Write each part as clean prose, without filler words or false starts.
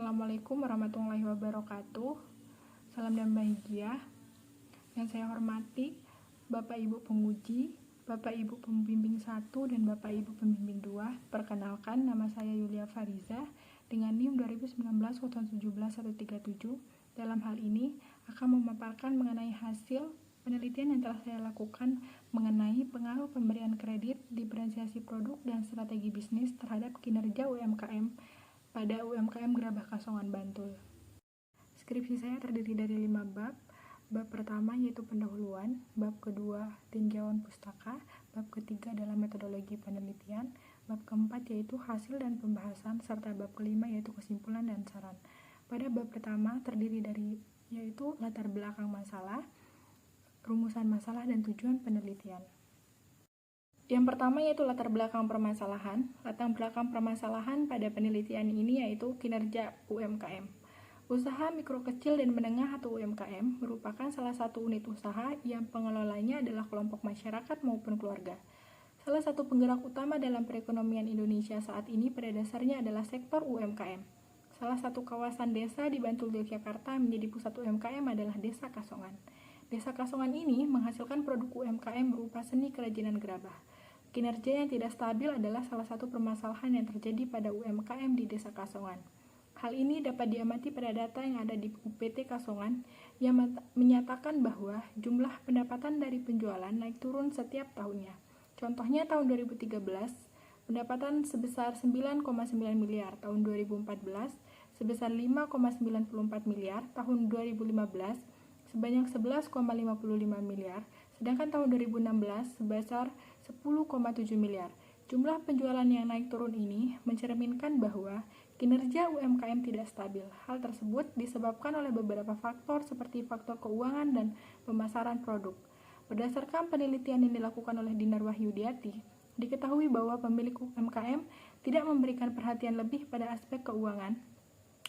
Assalamualaikum warahmatullahi wabarakatuh. Salam dan bahagia. Yang saya hormati Bapak Ibu penguji, Bapak Ibu pembimbing 1 dan Bapak Ibu pembimbing 2. Perkenalkan, nama saya Yulia Fariza dengan NIM 2019-17137. Dalam hal ini akan memaparkan mengenai hasil penelitian yang telah saya lakukan mengenai pengaruh pemberian kredit, diferensiasi produk, dan strategi bisnis terhadap kinerja UMKM pada UMKM Gerabah Kasongan, Bantul. Skripsi saya terdiri dari 5 bab. Bab pertama yaitu pendahuluan, bab kedua tinjauan pustaka, bab ketiga adalah metodologi penelitian, bab keempat yaitu hasil dan pembahasan, serta bab kelima yaitu kesimpulan dan saran. Pada bab pertama terdiri dari yaitu latar belakang masalah, rumusan masalah, dan tujuan penelitian. Yang pertama yaitu latar belakang permasalahan. Latar belakang permasalahan pada penelitian ini yaitu kinerja UMKM. Usaha mikro kecil dan menengah atau UMKM merupakan salah satu unit usaha yang pengelolanya adalah kelompok masyarakat maupun keluarga. Salah satu penggerak utama dalam perekonomian Indonesia saat ini pada dasarnya adalah sektor UMKM. Salah satu kawasan desa di Bantul, Yogyakarta menjadi pusat UMKM adalah Desa Kasongan. Desa Kasongan ini menghasilkan produk UMKM berupa seni kerajinan gerabah. Kinerja yang tidak stabil adalah salah satu permasalahan yang terjadi pada UMKM di Desa Kasongan. Hal ini dapat diamati pada data yang ada di UPT Kasongan yang menyatakan bahwa jumlah pendapatan dari penjualan naik turun setiap tahunnya. Contohnya tahun 2013, pendapatan sebesar 9,9 miliar, tahun 2014 sebesar 5,94 miliar, tahun 2015 sebanyak 11,55 miliar, sedangkan tahun 2016 sebesar 10,7 miliar. Jumlah penjualan yang naik turun ini mencerminkan bahwa kinerja UMKM tidak stabil. Hal tersebut disebabkan oleh beberapa faktor seperti faktor keuangan dan pemasaran produk. Berdasarkan penelitian yang dilakukan oleh Dinar Wahyudiati, diketahui bahwa pemilik UMKM tidak memberikan perhatian lebih pada aspek keuangan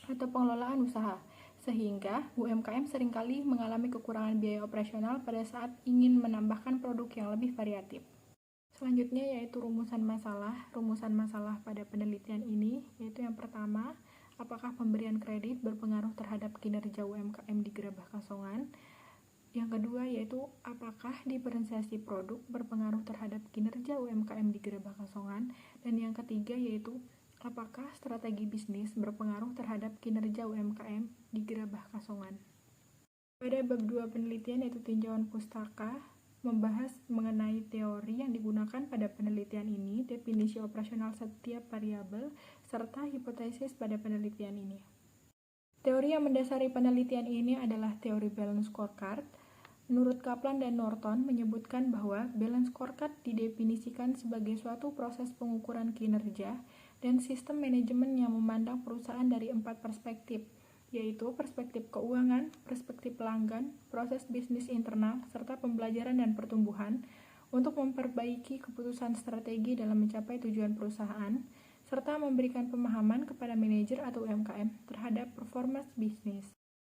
atau pengelolaan usaha, sehingga UMKM seringkali mengalami kekurangan biaya operasional pada saat ingin menambahkan produk yang lebih variatif. Selanjutnya yaitu rumusan masalah. Rumusan masalah pada penelitian ini yaitu yang pertama, apakah pemberian kredit berpengaruh terhadap kinerja UMKM di Gerabah Kasongan? Yang kedua yaitu apakah diferensiasi produk berpengaruh terhadap kinerja UMKM di Gerabah Kasongan? Dan yang ketiga yaitu apakah strategi bisnis berpengaruh terhadap kinerja UMKM di Gerabah Kasongan? Pada bab 2 penelitian yaitu tinjauan pustaka, membahas mengenai teori yang digunakan pada penelitian ini, definisi operasional setiap variabel, serta hipotesis pada penelitian ini. Teori yang mendasari penelitian ini adalah teori balance scorecard. Menurut Kaplan dan Norton menyebutkan bahwa balance scorecard didefinisikan sebagai suatu proses pengukuran kinerja dan sistem manajemen yang memandang perusahaan dari 4 perspektif, yaitu perspektif keuangan, perspektif pelanggan, proses bisnis internal, serta pembelajaran dan pertumbuhan untuk memperbaiki keputusan strategi dalam mencapai tujuan perusahaan, serta memberikan pemahaman kepada manajer atau UMKM terhadap performance bisnis.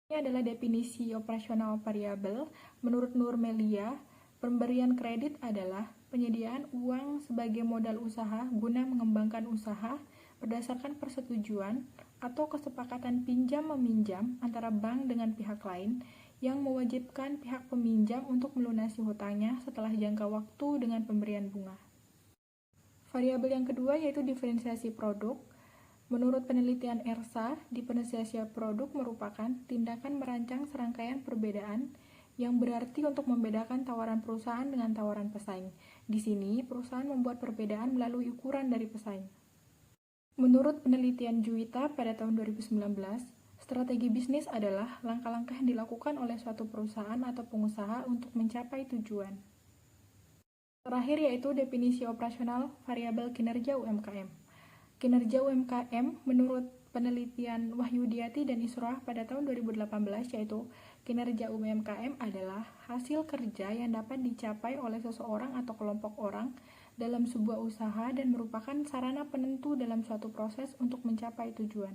Ini adalah definisi operasional variabel. Menurut Nurmelia, pemberian kredit adalah penyediaan uang sebagai modal usaha guna mengembangkan usaha berdasarkan persetujuan atau kesepakatan pinjam-meminjam antara bank dengan pihak lain yang mewajibkan pihak peminjam untuk melunasi hutangnya setelah jangka waktu dengan pemberian bunga. Variabel yang kedua yaitu diferensiasi produk. Menurut penelitian ERSA, diferensiasi produk merupakan tindakan merancang serangkaian perbedaan yang berarti untuk membedakan tawaran perusahaan dengan tawaran pesaing. Di sini, perusahaan membuat perbedaan melalui ukuran dari pesaing. Menurut penelitian Juwita pada tahun 2019, strategi bisnis adalah langkah-langkah yang dilakukan oleh suatu perusahaan atau pengusaha untuk mencapai tujuan. Terakhir yaitu definisi operasional variabel kinerja UMKM. Kinerja UMKM menurut penelitian Wahyudiati dan Isroah pada tahun 2018 yaitu kinerja UMKM adalah hasil kerja yang dapat dicapai oleh seseorang atau kelompok orang dalam sebuah usaha dan merupakan sarana penentu dalam suatu proses untuk mencapai tujuan.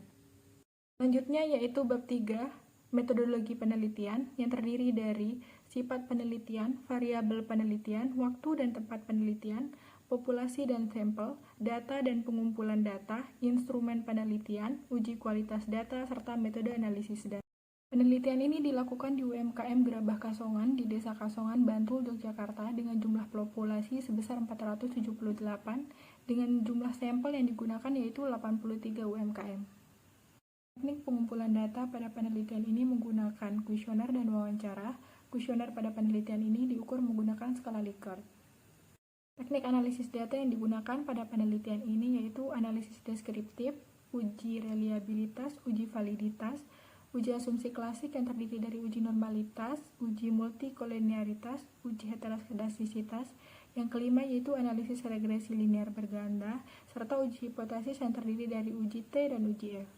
Selanjutnya yaitu bab 3, metodologi penelitian yang terdiri dari sifat penelitian, variabel penelitian, waktu dan tempat penelitian, populasi dan sampel, data dan pengumpulan data, instrumen penelitian, uji kualitas data, serta metode analisis data. Penelitian ini dilakukan di UMKM Gerabah Kasongan di Desa Kasongan, Bantul, Yogyakarta dengan jumlah populasi sebesar 478 dengan jumlah sampel yang digunakan yaitu 83 UMKM. Teknik pengumpulan data pada penelitian ini menggunakan kuesioner dan wawancara. Kuesioner pada penelitian ini diukur menggunakan skala Likert. Teknik analisis data yang digunakan pada penelitian ini yaitu analisis deskriptif, uji reliabilitas, uji validitas, uji asumsi klasik yang terdiri dari uji normalitas, uji multikolinearitas, uji heteroskedastisitas, yang kelima yaitu analisis regresi linear berganda, serta uji hipotesis yang terdiri dari uji T dan uji F.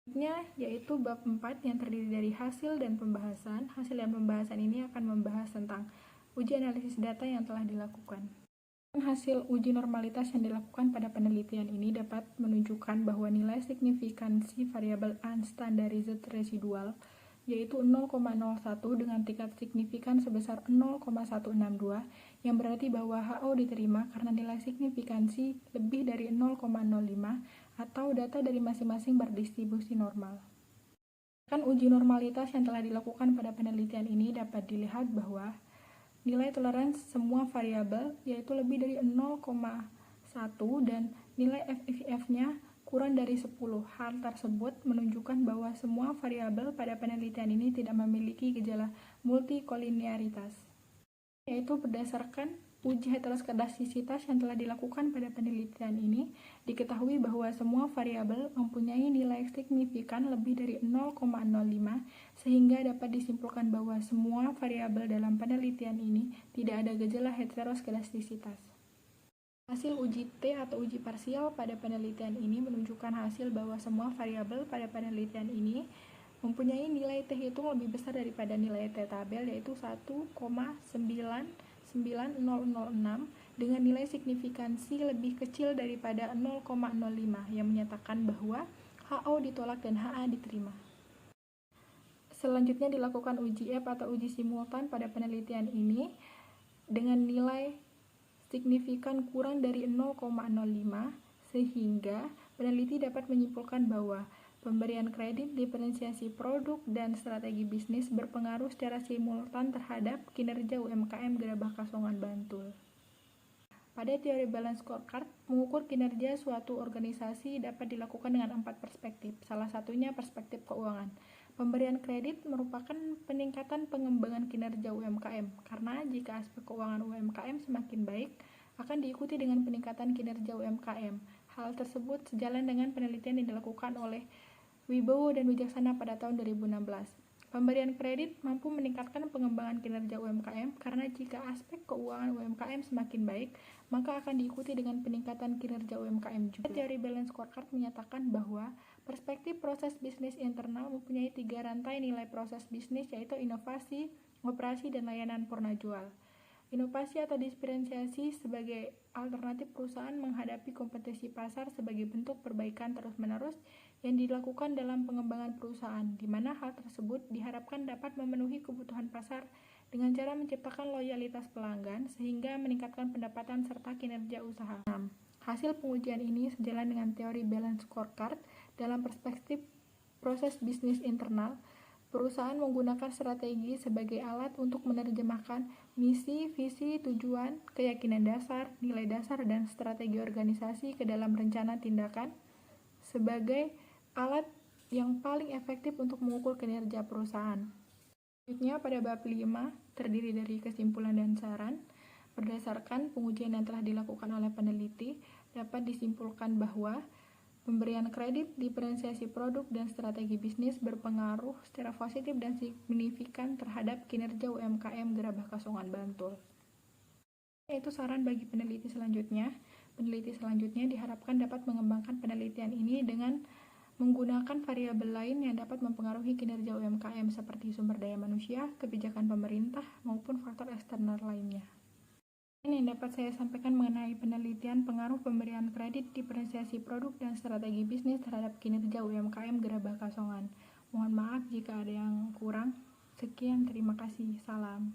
Selanjutnya yaitu bab 4 yang terdiri dari hasil dan pembahasan. Hasil dan pembahasan ini akan membahas tentang uji analisis data yang telah dilakukan. Hasil uji normalitas yang dilakukan pada penelitian ini dapat menunjukkan bahwa nilai signifikansi variabel unstandardized residual yaitu 0,01 dengan tingkat signifikan sebesar 0,162 yang berarti bahwa HO diterima karena nilai signifikansi lebih dari 0,05 atau data dari masing-masing berdistribusi normal. Uji normalitas yang telah dilakukan pada penelitian ini dapat dilihat bahwa nilai toleransi semua variabel yaitu lebih dari 0,1 dan nilai FIF-nya kurang dari 10. Hal tersebut menunjukkan bahwa semua variabel pada penelitian ini tidak memiliki gejala multikolinearitas. Yaitu berdasarkan uji heteroskedastisitas yang telah dilakukan pada penelitian ini, diketahui bahwa semua variabel mempunyai nilai signifikan lebih dari 0,05 sehingga dapat disimpulkan bahwa semua variabel dalam penelitian ini tidak ada gejala heteroskedastisitas. Hasil uji T atau uji parsial pada penelitian ini menunjukkan hasil bahwa semua variabel pada penelitian ini mempunyai nilai T hitung lebih besar daripada nilai T tabel yaitu 1,99006 dengan nilai signifikansi lebih kecil daripada 0,05 yang menyatakan bahwa HO ditolak dan HA diterima. Selanjutnya dilakukan uji F atau uji simultan pada penelitian ini dengan nilai signifikan kurang dari 0,05 sehingga peneliti dapat menyimpulkan bahwa pemberian kredit, diferensiasi produk, dan strategi bisnis berpengaruh secara simultan terhadap kinerja UMKM Gerabah Kasongan, Bantul. Pada teori balance scorecard, mengukur kinerja suatu organisasi dapat dilakukan dengan 4 perspektif. Salah satunya perspektif keuangan. Pemberian kredit merupakan peningkatan pengembangan kinerja UMKM, karena jika aspek keuangan UMKM semakin baik, akan diikuti dengan peningkatan kinerja UMKM. Hal tersebut sejalan dengan penelitian yang dilakukan oleh Wibowo dan Wijaksana pada tahun 2016. Pemberian kredit mampu meningkatkan pengembangan kinerja UMKM karena jika aspek keuangan UMKM semakin baik, maka akan diikuti dengan peningkatan kinerja UMKM juga. Teori balance scorecard menyatakan bahwa perspektif proses bisnis internal mempunyai 3 rantai nilai proses bisnis yaitu inovasi, operasi, dan layanan purna jual. Inovasi atau diferensiasi sebagai alternatif perusahaan menghadapi kompetisi pasar sebagai bentuk perbaikan terus-menerus yang dilakukan dalam pengembangan perusahaan, di mana hal tersebut diharapkan dapat memenuhi kebutuhan pasar dengan cara menciptakan loyalitas pelanggan sehingga meningkatkan pendapatan serta kinerja usaha. Hasil pengujian ini sejalan dengan teori balance scorecard dalam perspektif proses bisnis internal. Perusahaan menggunakan strategi sebagai alat untuk menerjemahkan misi, visi, tujuan, keyakinan dasar, nilai dasar, dan strategi organisasi ke dalam rencana tindakan sebagai alat yang paling efektif untuk mengukur kinerja perusahaan. Selanjutnya pada bab 5 terdiri dari kesimpulan dan saran. Berdasarkan pengujian yang telah dilakukan oleh peneliti, dapat disimpulkan bahwa pemberian kredit, diferensiasi produk, dan strategi bisnis berpengaruh secara positif dan signifikan terhadap kinerja UMKM Gerabah Kasongan, Bantul. Yaitu saran bagi peneliti selanjutnya. Peneliti selanjutnya diharapkan dapat mengembangkan penelitian ini dengan menggunakan variabel lain yang dapat mempengaruhi kinerja UMKM seperti sumber daya manusia, kebijakan pemerintah, maupun faktor eksternal lainnya. Ini yang dapat saya sampaikan mengenai penelitian pengaruh pemberian kredit, diferensiasi produk, dan strategi bisnis terhadap kinerja UMKM Gerabah Kasongan. Mohon maaf jika ada yang kurang. Sekian, terima kasih. Salam.